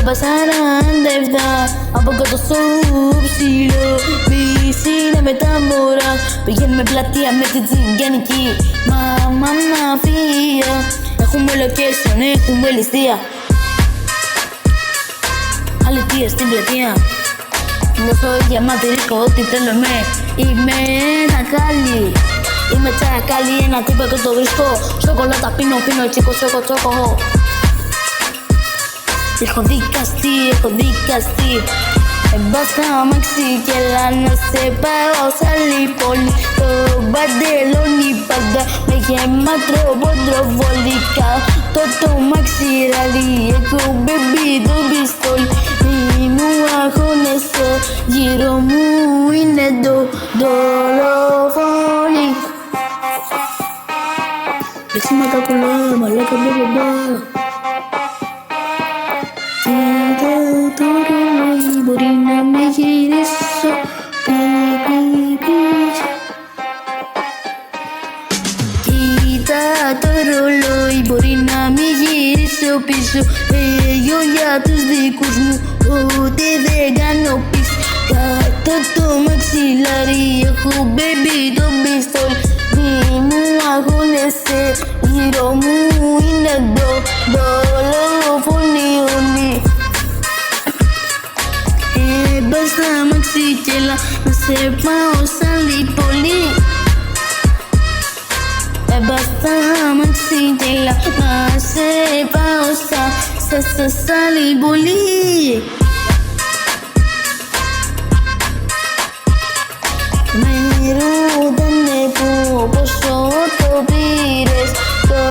Έβλεπα 47 από κάτω στο ψηλό. Πισίνα με τα μωρά, πηγαίνουμε πλατεία με την τσιγκάνικη. Μαμά μαφία, έχουμε location, έχουμε ληστεία. Αλήθεια στην πλατεία, νιώθω διαμαντηρίκο, ό,τι θέλω με. Είμαι ένα κάλι, είμαι τσακάλι, ένα τύπο και το βρίσκω. Σοκολάτα πίνω, τσίκο, τσόκο. Έχω δικαστεί. Μπα στα αμάξι και έλα να σε πάω σ' άλλη πόλη. Το μπαντελόνι πάντα με γεμάτο ποντροβολικά. Το μαξιράρι έχω baby το πιστόλι. Μη μου αγχώνεσαι, γύρω μου είναι δολοφόνοι. Λεξίματα πολλά, μαλάκα μπλα. Κοίτα το ρολόι, μπορεί να με γυρίσω πίσω. Κοίτα το ρολόι, μπορεί να με γυρίσω πίσω. Φεύγω για τους δικούς μου, ούτε δεν κάνω πίσω. Κάτω το μαξιλάρι έχω baby το πιστόλι. Μη μου αγχώνεσαι, γύρω μου είναι δολοφόνοι. Μπα στα αμάξι κι έλα να σε πάω σ' άλλη πόλη. Μπα στα αμάξι κι έλα να σε πάω σ' άλλη πόλη.